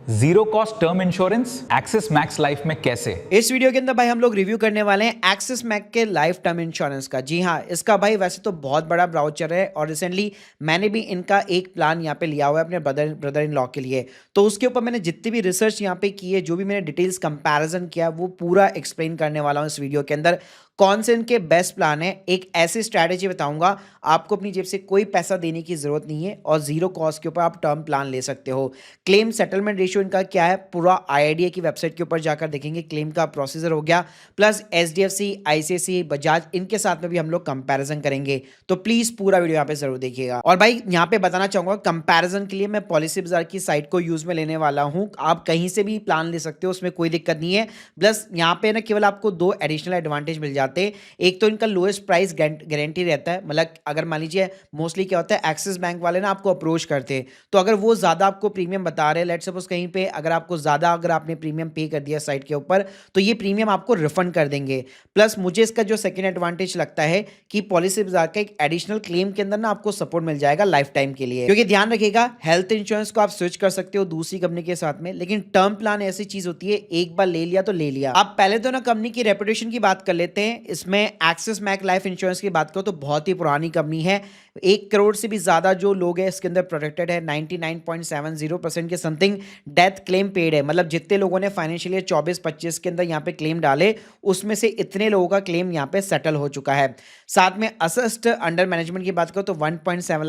Zero cost term insurance axis max life में कैसे। इस वीडियो के अंदर भाई हम लोग रिव्यू करने वाले हैं एक्सिस मैक्स के लाइफ टर्म इंश्योरेंस का। जी हाँ, इसका भाई वैसे तो बहुत बड़ा ब्राउचर है और रिसेंटली मैंने भी इनका एक प्लान यहाँ पे लिया हुआ है अपने ब्रदर इन लॉ के लिए। तो उसके ऊपर मैंने जितनी भी रिसर्च यहाँ पे की है, जो भी मैंने डिटेल्स कंपैरिजन किया, वो पूरा एक्सप्लेन करने वाला हूँ इस वीडियो के अंदर। कौन से इनके बेस्ट प्लान है, एक ऐसी स्ट्रैटेजी बताऊंगा आपको अपनी जेब से कोई पैसा देने की जरूरत नहीं है और जीरो कॉस्ट के ऊपर आप टर्म प्लान ले सकते हो। क्लेम सेटलमेंट रेशियो इनका क्या है, पूरा आईआईडीए की वेबसाइट के ऊपर जाकर देखेंगे। क्लेम का प्रोसीजर हो गया, प्लस एचडीएफसी, आईसीआईसीआई, बजाज, इनके साथ में भी हम लोग कंपैरिजन करेंगे। तो प्लीज पूरा वीडियो यहाँ पे जरूर देखिएगा। और भाई यहाँ पे बताना चाहूंगा, कंपैरिजन के लिए मैं पॉलिसी बाजार की साइट को यूज में लेने वाला हूँ। आप कहीं से भी प्लान ले सकते हो, उसमें कोई दिक्कत नहीं है। प्लस यहाँ पे ना केवल आपको दो एडिशनल एडवांटेज मिल जाते हैं। एक तो इनका लोएस्ट प्राइस गारंटी रहता है, मतलब अगर मान लीजिए मोस्टली क्या होता है, एक्सिस बैंक वाले ना आपको अप्रोच करते हैं, तो अगर वो ज्यादा आपको प्रीमियम बता रहे हैं, लेट्स सपोज कहीं पे अगर आपको ज्यादा अगर आपने प्रीमियम पे कर दिया साइट के ऊपर, तो ये प्रीमियम आपको रिफंड कर देंगे। प्लस मुझे इसका जो सेकंड एडवांटेज लगता है कि पॉलिसी बाजार का एक एडिशनल क्लेम के अंदर ना आपको सपोर्ट मिल जाएगा लाइफ टाइम के लिए। क्योंकि ध्यान रखिएगा, हेल्थ इंश्योरेंस को आप स्विच कर सकते हो दूसरी कंपनी के साथ में, लेकिन टर्म प्लान ऐसी चीज होती है, एक बार ले लिया तो ले लिया। आप पहले तो ना कंपनी की रेपुटेशन की बात कर लेते हैं। इसमें एक्सिस मैक्स लाइफ इंश्योरेंस की बात करो तो बहुत ही पुरानी कंपनी है। 1 करोड़ से भी ज्यादा जो लोग हैं इसके अंदर प्रोटेक्टेड है। 99.70% के समथिंग डेथ क्लेम पेड है। मतलब जितने लोगों ने फाइनेंशियल ईयर 24-25 के अंदर यहाँ पे क्लेम डाले, उसमें से इतने लोगों का क्लेम यहाँ पे सेटल हो चुका है। साथ में असेस्ट अंडर मैनेजमेंट की बात करो तो 1.7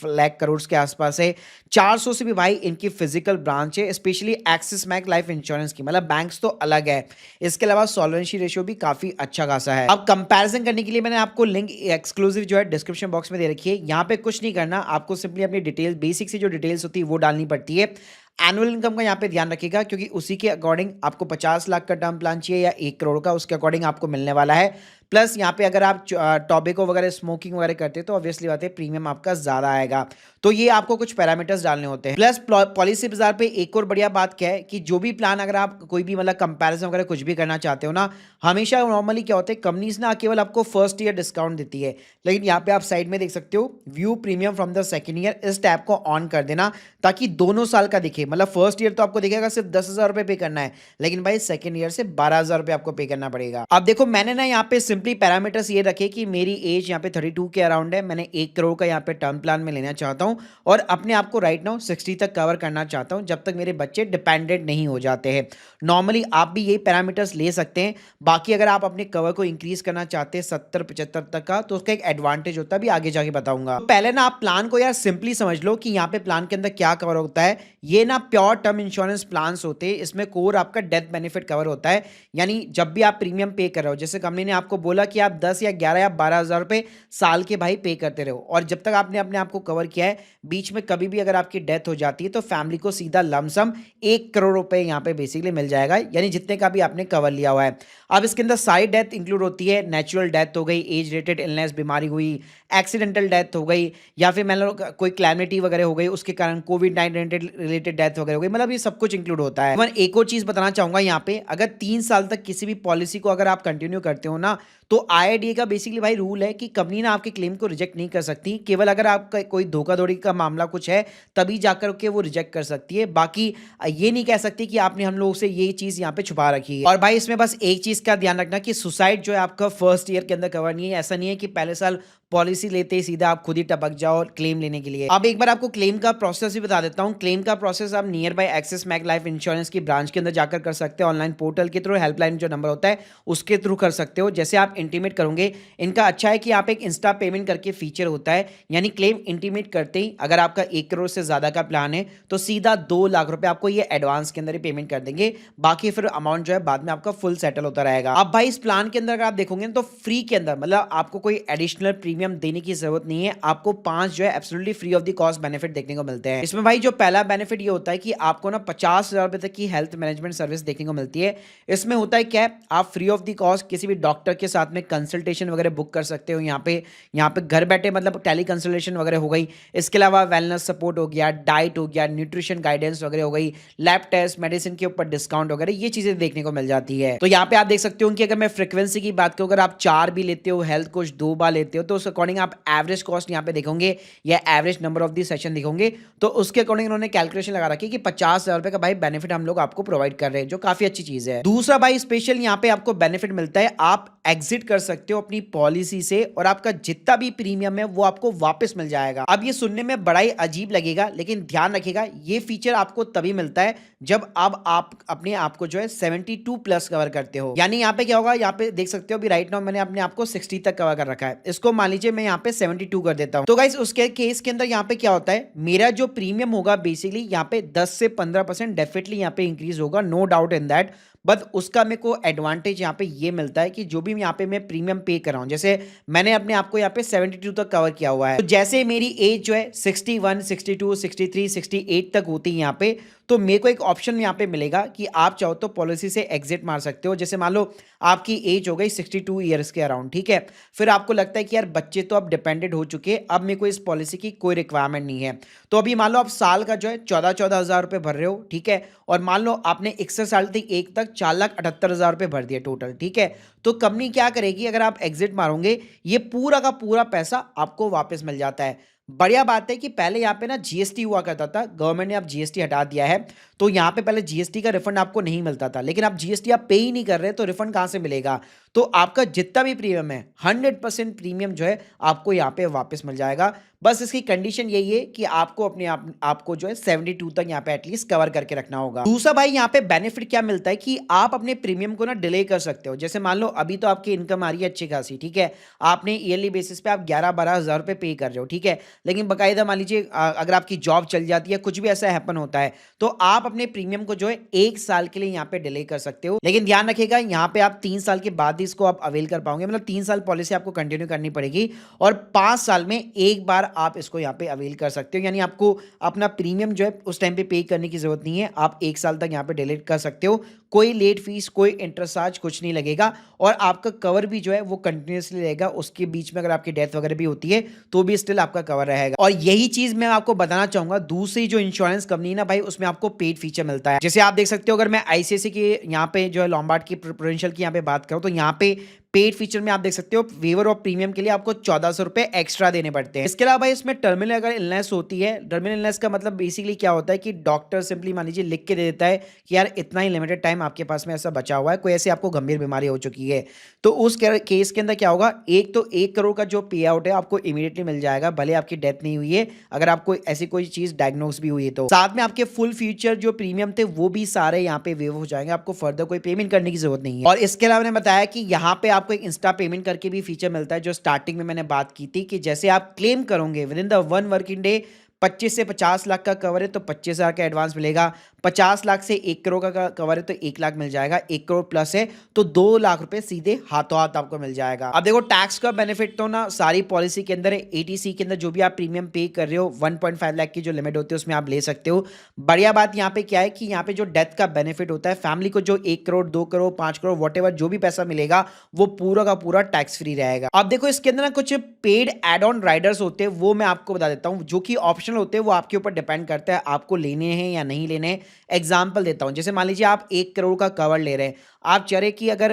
लाख करोड़ के आसपास है। 400 से भी भाई इनकी फिजिकल ब्रांच है, specially axis max life insurance की। मतलब बैंक्स तो अलग है। इसके अलावा सॉल्वेंसी रेशियो भी काफी अच्छा खासा है। अब कंपैरिजन करने के लिए मैंने आपको लिंक एक्सक्लूसिव जो है डिस्क्रिप्शन बॉक्स में दे रखी है। यहाँ पे कुछ नहीं करना, आपको सिंपली अपनी डिटेल, बेसिक सी जो डिटेल्स होती है वो डालनी पड़ती है। एनुअल इनकम का यहाँ पे ध्यान रखिएगा, क्योंकि उसी के अकॉर्डिंग आपको 50 लाख का टर्म प्लान चाहिए या 1 करोड़ का, उसके अकॉर्डिंग आपको मिलने वाला है। प्लस यहाँ पे अगर आप टॉबेको वगैरह स्मोकिंग वगैरह करते हैं तो ऑब्वियसली बात है प्रीमियम आपका ज्यादा आएगा। तो ये आपको कुछ पैरामीटर्स डालने होते हैं। प्लस पॉलिसी बाजार पे एक और बढ़िया बात क्या है कि जो भी प्लान अगर आप कोई भी मतलब कंपैरिजन वगैरह कुछ भी करना चाहते हो ना, हमेशा नॉर्मली क्या होता है, कंपनीज ना केवल आपको फर्स्ट ईयर डिस्काउंट देती है, लेकिन यहाँ पे आप साइड में देख सकते हो view premium from the second year, इस टैब को ऑन कर देना ताकि दोनों साल का दिखे। मतलब फर्स्ट ईयर तो आपको दिखेगा सिर्फ 10,000 रुपए पे करना है, लेकिन भाई सेकंड ईयर से 12,000 रुपए आपको पे करना पड़ेगा। अब देखो मैंने ना यहाँ पे सिंपली पैरामीटर्स ये रखे कि मेरी एज यहाँ पे 32 के अराउंड है, मैंने 1 करोड़ का यहाँ पे टर्म प्लान में लेना चाहता हूँ और अपने आप को राइट नाउ 60 तक कवर करना चाहता हूँ, जब तक मेरे बच्चे डिपेंडेंट नहीं हो जाते हैं। नॉर्मली आप भी यही पैरामीटर्स ले सकते हैं। बाकी अगर आप अपने कवर को इंक्रीज करना चाहते हैं 70-75 तक का, तो उसका एक एडवांटेज होता है, भी आगे जाके बताऊंगा। तो पहले ना आप प्लान को यार सिंपली समझ लो कि यहाँ पे प्लान के अंदर क्या कवर होता है। ये ना प्योर टर्म इंश्योरेंस प्लान होते हैं, इसमें कोर आपका डेथ बेनिफिट कवर होता है। यानी जब भी आप प्रीमियम पे कर रहे हो, जैसे कंपनी ने आपको बोला कि आप 10 या 11 या 12,000 रुपए साल के भाई पे करते रहो, और जब तक आपने अपने आप को कवर किया है, बीच में कभी भी अगर आपकी डेथ हो जाती है तो फैमिली को सीधा लमसम 1 करोड़ रुपए यहाँ पे बेसिकली मिल जाएगा, यानी जितने का भी आपने कवर लिया हुआ है। अब इसके अंदर सारी डेथ इंक्लूड होती है। नेचुरल डेथ हो गई, एज रिलेटेड इलनेस, बीमारी हुई, एक्सीडेंटल डेथ हो गई, या फिर मान लो कोई क्लैमिटी वगैरह हो गई उसके कारण कोविड-19 रिलेटेड डेथ वगैरह हो गई, मतलब ये सब कुछ इंक्लूड होता है। एक और चीज बताना चाहूंगा यहाँ पे, अगर 3 साल तक किसी भी पॉलिसी को अगर आप कंटिन्यू करते हो ना, तो आईआईडीए का बेसिकली भाई रूल है कि कंपनी ना आपके क्लेम को रिजेक्ट नहीं कर सकती। केवल अगर आपका कोई धोखाधड़ी का मामला कुछ है तभी जाकर के वो रिजेक्ट कर सकती है। बाकी ये नहीं कह सकती कि आपने हम लोगों से ये चीज यहाँ पे छुपा रखी है। और भाई इसमें बस एक चीज का ध्यान रखना कि सुसाइड जो है आपका फर्स्ट ईयर के अंदर कवर नहीं है। ऐसा नहीं है कि पहले साल पॉलिसी लेते ही सीधा आप खुद ही टपक जाओ क्लेम लेने के लिए। अब एक बार आपको क्लेम का प्रोसेस भी बता देता हूँ। क्लेम का प्रोसेस आप near by Axis max life insurance की ब्रांच के अंदर जाकर कर सकते हो, ऑनलाइन पोर्टल के थ्रू, हेल्पलाइन जो नंबर होता है उसके थ्रू कर सकते हो। जैसे आप इंटीमेट करोगे, इनका अच्छा है कि आप एक इंस्टा पेमेंट करके फीचर होता है, यानी क्लेम इंटीमेट करते ही अगर आपका 1 करोड़ से ज्यादा का प्लान है तो सीधा 2 लाख रुपए आपको ये एडवांस के अंदर ही पेमेंट कर देंगे। बाकी फिर अमाउंट जो है बाद में आपका फुल सेटल होता रहेगा। अब भाई इस प्लान के अंदर अगर आप देखोगे तो फ्री के अंदर, मतलब आपको कोई एडिशनल प्रीमियम देने की जरूरत नहीं है। आपको 5 जो है absolutely free of the cost benefit देखने को मिलते हैं। इसमें भाई जो पहला बेनिफिट ये होता है कि आपको ना 50,000 रुपए तक की हेल्थ मैनेजमेंट सर्विस देखने को मिलती है। इसमें होता है क्या है, आप फ्री ऑफ द कॉस्ट किसी भी डॉक्टर के साथ में कंसल्टेशन वगैरह बुक कर सकते हो। यहाँ पे घर बैठे मतलब टेली कंसल्टेशन वगैरह हो गई। इसके अलावा वेलनेस सपोर्ट हो गया, डाइट हो गया, न्यूट्रिशन गाइडेंस वगैरह हो गई, लैब टेस्ट, मेडिसिन के ऊपर डिस्काउंट वगैरह, ये चीजें देखने को मिल जाती है। तो यहाँ पे आप देख सकते हो कि अगर मैं फ्रीक्वेंसी की बात करूँ, अगर आप 4 भी लेते हो, हेल्थ कोच 2 बार लेते हो, तो उसका अकॉर्डिंग आप एवरेज कॉस्ट यहाँ पे देखोगे या average number of the session देखोगे तो उसके अकॉर्डिंग इन्होंने कैलकुलेशन लगा रखी है कि 50,000 रुपए का भाई बेनिफिट हम लोग आपको प्रोवाइड कर रहे हैं, जो काफी अच्छी चीज है। दूसरा भाई स्पेशल यहाँ पे आपको बेनिफिट मिलता है, आप एग्जिट कर सकते हो अपनी पॉलिसी से और आपका जितना भी प्रीमियम है वो आपको वापस मिल जाएगा। अब ये सुनने में बड़ा ही अजीब लगेगा, लेकिन ध्यान रखिएगा ये फीचर आपको तभी मिलता है जब अब आप अपने आप को जो है 72 प्लस कवर करते हो। यानी यहाँ पे क्या होगा, यहाँ पे देख सकते हो अभी राइट नाउ मैंने अपने आप को 60 तक कवर कर रखा है, इसको मान लीजिए मैं यहाँ पे 72 कर देता हूँ। तो गाइस उसके केस के अंदर यहाँ पे क्या होता है, मेरा जो प्रीमियम होगा बेसिकली यहाँ पे 10 से 15% डेफिनेटली यहाँ पे इंक्रीज होगा, no doubt in that. But उसका मेरे को एडवांटेज यहाँ पे ये मिलता है कि जो भी यहाँ पे मैं प्रीमियम पे कर रहा हूँ, जैसे मैंने अपने आप को यहाँ पे 72 तक कवर किया हुआ है, तो जैसे मेरी एज जो है 61, 62, 63, 68 तक होती है यहाँ पे, तो मेरे को एक ऑप्शन यहाँ पे मिलेगा कि आप चाहो तो पॉलिसी से एग्जिट मार सकते हो। जैसे मान लो आपकी एज हो गई 62 ईयर्स के अराउंड, ठीक है, फिर आपको लगता है कि यार बच्चे तो अब डिपेंडेंट हो चुके हैं, अब मेरे को इस पॉलिसी की कोई रिक्वायरमेंट नहीं है। तो अभी मान लो आप साल का जो है 14 हज़ार रुपये भर रहे हो, ठीक है, और मान लो आपने 61 साल तक एक तक 4,78,000 रुपये भर दिए टोटल, ठीक है, तो कंपनी क्या करेगी, अगर आप एग्जिट मारोगे ये पूरा का पूरा पैसा आपको वापस मिल जाता है। बढ़िया बात है कि पहले यहाँ पे ना जीएसटी हुआ करता था, गवर्नमेंट ने अब जीएसटी हटा दिया है, तो यहाँ पे पहले जीएसटी का रिफंड आपको नहीं मिलता था, लेकिन अब जीएसटी आप पे ही नहीं कर रहे तो रिफंड कहाँ से मिलेगा। तो आपका जितना भी प्रीमियम है 100% प्रीमियम जो है आपको यहाँ पे वापस मिल जाएगा। बस इसकी कंडीशन यही है कि आपको अपने आपको जो है 72 तक यहाँ पे एटलीस्ट कवर करके रखना होगा। दूसरा भाई यहाँ पे बेनिफिट क्या मिलता है कि आप अपने प्रीमियम को ना डिले कर सकते हो। जैसे मान लो अभी तो आपकी इनकम आ रही है अच्छी खासी, ठीक है, आपने ईयरली बेसिस पे आप 11-12 हज़ार रुपये पे कर रहे हो, ठीक है, लेकिन बाकायदा मान लीजिए अगर आपकी जॉब चल जाती है, कुछ भी ऐसा हैपन होता है, तो आप अपने प्रीमियम को जो है 1 साल के लिए यहाँ पे डिले कर सकते हो। लेकिन ध्यान रखिएगा यहाँ पे आप 3 साल के बाद ही इसको आप अवेल कर पाओगे, मतलब 3 साल पॉलिसी आपको कंटिन्यू करनी पड़ेगी और 5 साल में एक बार आप इसको यहाँ पे अवेल कर सकते हो। यानी आपको अपना प्रीमियम जो है उस टाइम पे करने की जरूरत नहीं है, आप 1 साल तक यहाँ पे डिलीट कर सकते हो, कोई लेट फीस कोई इंटरेस्ट चार्ज कुछ नहीं लगेगा और आपका कवर भी जो है वो कंटिन्यूसली रहेगा। उसके बीच में अगर आपकी डेथ वगैरह भी होती है तो भी स्टिल आपका कवर रहेगा। और यही चीज मैं आपको बताना चाहूंगा, दूसरी जो इंश्योरेंस कंपनी ना भाई उसमें आपको पेड फीचर मिलता है। जैसे आप देख सकते हो अगर मैं आईसीआईसीआई की यहाँ पे जो है लॉम्बार्ड की प्रूडेंशियल की यहाँ पे बात करूँ तो यहाँ पे पेड फीचर में आप देख सकते हो वेवर ऑफ प्रीमियम के लिए आपको 1400 रुपए एक्स्ट्रा देने पड़ते हैं। इसके अलावा भाई इसमें टर्मिनल अगर इलनेस होती है, टर्मिनल इलनेस का मतलब बेसिकली क्या होता है कि डॉक्टर सिंपली मान लीजिए लिख के दे देता है कि यार इतना ही लिमिटेड टाइम आपके पास में ऐसा बचा हुआ है, कोई ऐसी आपको गंभीर बीमारी हो चुकी है, तो उस केस के अंदर क्या होगा, एक तो 1 करोड़ का जो पे आउट है आपको इमीडिएटली मिल जाएगा, भले आपकी डेथ नहीं हुई है, अगर आपको ऐसी कोई चीज डायग्नोस भी हुई है तो साथ में आपके फुल फ्यूचर जो प्रीमियम थे वो भी सारे यहाँ पे वेव हो जाएंगे, आपको फर्दर कोई पेमेंट करने की जरूरत नहीं है। और इसके अलावा मैंने बताया कि यहाँ पे आपको एक इंस्टा पेमेंट करके भी फीचर मिलता है, जो स्टार्टिंग में मैंने बात की थी कि जैसे आप क्लेम करोगे with in the 1 working day 25 से 50 लाख का कवर है तो 25,000 का एडवांस मिलेगा, 50 लाख से 1 करोड़ का कवर है तो 1 लाख मिल जाएगा, 1 करोड़ प्लस है तो 2 लाख रुपए सीधे हाथों हाथ आपको मिल जाएगा। अब देखो टैक्स का बेनिफिट तो ना सारी पॉलिसी के अंदर है, एटीसी के अंदर जो भी आप प्रीमियम पे कर रहे हो 1.5 लाख की जो लिमिट होती है उसमें आप ले सकते हो। बढ़िया बात यहाँ पे क्या है कि यहाँ पे जो डेथ का बेनिफिट होता है फैमिली को, जो 1 करोड़ 2 करोड़ 5 करोड़ वॉट जो भी पैसा मिलेगा वो पूरा का पूरा टैक्स फ्री रहेगा। अब देखो इसके अंदर ना कुछ पेड एड ऑन राइडर्स होते हैं, वो मैं आपको बता देता हूँ, जो कि ऑप्शनल होते हैं, वो आपके ऊपर डिपेंड करता है आपको लेने हैं या नहीं लेने हैं। एग्जाम्पल देता हूं, जैसे मान लीजिए आप 1 करोड़ का कवर ले रहे हैं, आप चाह रहे कि अगर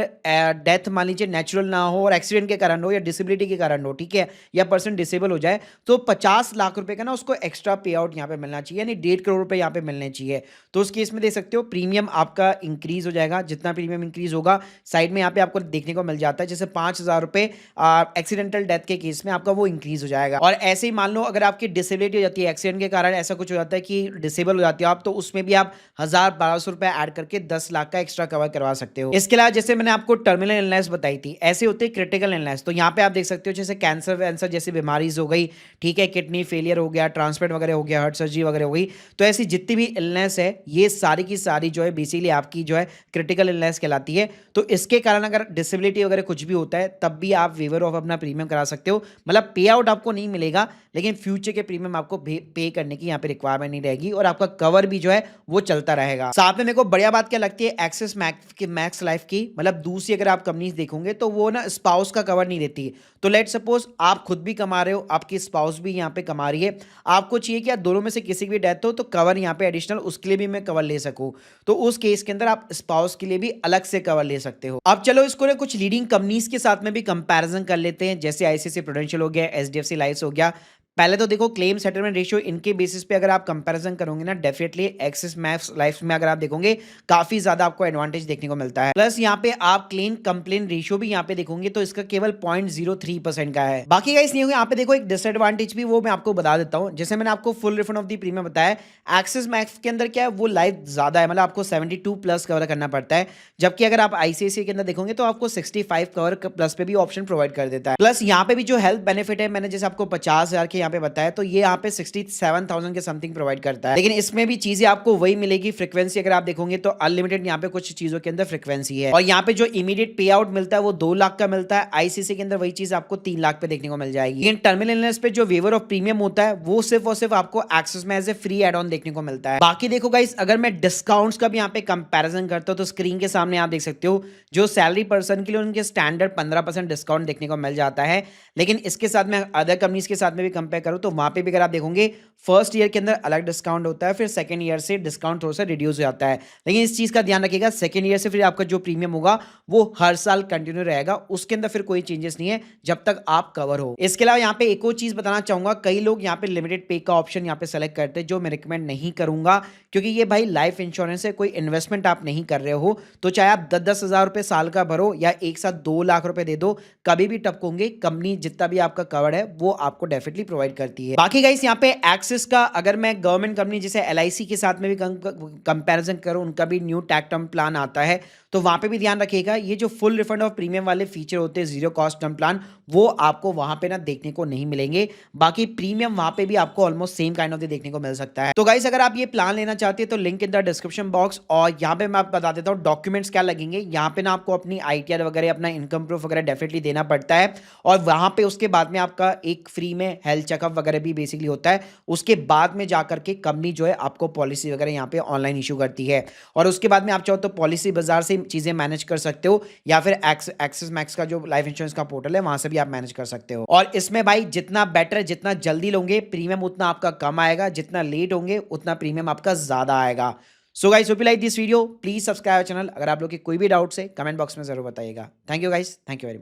डेथ मान लीजिए नेचुरल ना हो और एक्सीडेंट के कारण हो या डिसेबिलिटी के कारण हो, ठीक है, या पर्सन डिसेबल हो जाए तो 50 लाख रुपए का ना उसको एक्स्ट्रा पे आउट यहाँ पे मिलना चाहिए, यानी 1.5 करोड़ रुपए यहाँ पे मिलने चाहिए। तो उस केस में दे सकते हो प्रीमियम आपका इंक्रीज हो जाएगा, जितना प्रीमियम इंक्रीज होगा साइड में यहाँ पे आपको देखने को मिल जाता है, जैसे 5,000 रुपए एक्सीडेंटल डेथ के केस में आपका वो इंक्रीज हो जाएगा। और ऐसे ही मान लो अगर आपकी डिसेबिलिटी हो जाती है, एक्सीडेंट के कारण ऐसा कुछ हो जाता है कि डिसेबल हो जाती है आप, तो उसमें भी आप 1,000-1,200 रुपए ऐड करके 10 लाख का एक्स्ट्रा कवर करवा सकते हो। इसके अलावा जैसे मैंने आपको टर्मिनल इलनेस बताई थी, ऐसे होते हैं क्रिटिकल इलनेस, तो यहाँ पे आप देख सकते हो जैसे कैंसर वैंसर जैसी बीमारीज हो गई, ठीक है, किडनी फेलियर हो गया, ट्रांसप्लांट वगैरह हो गया, हार्ट सर्जरी वगैरह हो गई, तो ऐसी जितनी भी इलनेस है ये सारी की सारी जो है बेसिकली आपकी जो है क्रिटिकल इलनेस कहलाती है। तो इसके कारण अगर डिसेबिलिटी वगैरह कुछ भी होता है तब भी आप वेवर ऑफ अपना प्रीमियम करा सकते हो, मतलब पे आउट आपको नहीं मिलेगा लेकिन फ्यूचर के प्रीमियम आपको पे करने की यहाँ पे रिक्वायरमेंट नहीं रहेगी और आपका कवर भी जो है वो चलता रहेगा। साथ में मेरे को बढ़िया बात क्या लगती है एक्सिस मैक्स लाइफ की, मतलब दूसरी अगर आप कंपनीज देखोगे तो वो ना स्पाउस का कवर नहीं देती। तो लेट सपोज आप खुद भी कमा रहे हो, आपकी स्पाउस भी यहाँ पे कमा रही है, आपको चाहिए कि दोनों में से किसी की भी डेथ हो तो कवर यहाँ पे एडिशनल उसके लिए भी मैं कवर ले सकूं, तो उस केस के अंदर आप स्पाउस के लिए भी अलग से कवर ले सकते हो। अब चलो इसको ना कुछ लीडिंग कंपनीज के साथ में भी कंपैरिजन कर लेते हैं, जैसे आईसीआईसीआई प्रूडेंशियल हो गया, एचडीएफसी लाइफ हो गया। पहले तो देखो क्लेम सेटलमेंट रेशियो, इनके बेसिस पे अगर आप कंपैरिजन करोगे ना, डेफिनेटली एक्सिस मैक्स लाइफ में अगर आप देखोगे काफी ज्यादा आपको एडवांटेज देखने को मिलता है। प्लस यहाँ पे आप क्लेम कंप्लेन रेशियो भी यहाँ पे देखोगे तो इसका केवल 0.03% का है। बाकी गाइस नहीं होगा, यहाँ पे देखो एक डिसएडवांटेज भी वो मैं आपको बता देता हूँ। जैसे मैंने आपको full refund of the premium बताया, एक्सिस मैक्स के अंदर क्या है वो लाइफ ज्यादा है, मतलब आपको 72 प्लस कवर करना पड़ता है, जबकि अगर आप आईसीआईसीआई के अंदर देखोगे तो आपको 65 कवर प्लस पे भी ऑप्शन प्रोवाइड कर देता है। प्लस यहाँ पे भी जो हेल्थ बेनिफिट है, मैंने जैसे आपको 50,000 के यहाँ पे बताया, तो ये यहाँ पे 67,000 के समथिंग प्रोवाइड करता है। लेकिन इसमें भी चीजें आपको वही मिलेगी, फ्रीक्वेंसी अगर आप देखोगे तो अनलिमिटेड यहाँ पे कुछ चीजों के अंदर फ्रीक्वेंसी है, और यहाँ पे जो इमीडिएट पे आउट मिलता है वो 2 लाख का मिलता है। आईसीसी के अंदर वही चीज आपको 3 लाख पे देखने को मिल जाएगी। लेकिन टर्मिनल इलनेस पे जो वेवर ऑफ प्रीमियम होता है वो सिर्फ और सिर्फ आपको एक्सेस में as a free add on देखने को मिलता है। बाकी देखो गाइस, अगर मैं डिस्काउंट्स का भी यहाँ पे कंपैरिजन करता हूँ तो स्क्रीन के सामने आप देख सकते हो, जो सैलरी पर्सन के लिए उनके स्टैंडर्ड 15% डिस्काउंट देखने को मिल जाता है। लेकिन इसके साथ में अदर कंपनीज के साथ में भी कंपेयर करूँ तो वहां पे भी अगर आप देखोगे फर्स्ट ईयर के अंदर अलग डिस्काउंट होता है, फिर सेकंड ईयर से डिस्काउंट थोड़ा सा रिड्यूस हो जाता है। लेकिन इस चीज का ध्यान रखिएगा, सेकंड ईयर से फिर आपका जो प्रीमियम होगा वो हर साल कंटिन्यू रहेगा, उसके अंदर फिर कोई चेंजेस नहीं है जब तक आप कवर हो। इसके अलावा यहाँ पे एक और चीज बताना चाहूंगा, कई लोग यहाँ पे लिमिटेड पे का ऑप्शन यहाँ पे सेलेक्ट करते हैं, जो मैं रिकमेंड नहीं करूंगा, क्योंकि ये भाई लाइफ इंश्योरेंस है, कोई इन्वेस्टमेंट आप नहीं कर रहे हो। तो चाहे आप 10-10 हजार रुपए साल का भरो या एक साथ 2 लाख रुपए दे दो, कभी भी टपकोगे, कंपनी जितना भी आपका कवर है वो आपको डेफिनेटली प्रोवाइड करती है। बाकी गाइस यहाँ पे एक्सिस का अगर मैं गवर्नमेंट कंपनी जैसे एलआईसी के साथ में भी कंपैरिजन करूं, उनका भी न्यू टैग टर्म प्लान आता है, तो वहां पे भी ध्यान रखिएगा, ये जो फुल रिफंड ऑफ प्रीमियम वाले फीचर होते हैं जीरो कॉस्ट टर्म प्लान, वो आपको वहां पे ना देखने को नहीं मिलेंगे। बाकी प्रीमियम वहां पे भी आपको ऑलमोस्ट सेम काइंड ऑफ देखने को मिल सकता है। तो गाइस अगर आप ये प्लान लेना चाहते हैं तो link in the description box, और यहाँ पे मैं आपको बता देता हूँ डॉक्यूमेंट्स क्या लगेंगे। यहाँ पे ना आपको अपनी आईटीआर वगैरह, अपना इनकम प्रूफ वगैरह डेफिनेटली देना पड़ता है, और वहां पे उसके बाद में आपका एक फ्री में हेल्थ चेकअप वगैरह भी बेसिकली होता है। उसके बाद में जाकर के कंपनी जो है आपको पॉलिसी वगैरह यहाँ पे ऑनलाइन इशू करती है, और उसके बाद में आप चाहो तो पॉलिसी बाजार से चीजें मैनेज कर सकते हो, या फिर एक्सिस मैक्स का जो लाइफ इंश्योरेंस का पोर्टल है वहां से भी आप मैनेज कर सकते हो। और इसमें भाई जितना बेटर, जितना जल्दी लोगे प्रीमियम उतना आपका कम आएगा, जितना लेट होंगे उतना प्रीमियम आपका ज्यादा आएगा। So guys hope you like this video, please subscribe channel. अगर आप लोग के कोई भी डाउट्स है कमेंट बॉक्स में जरूर बताइएगा। Thank you guys, thank you very much.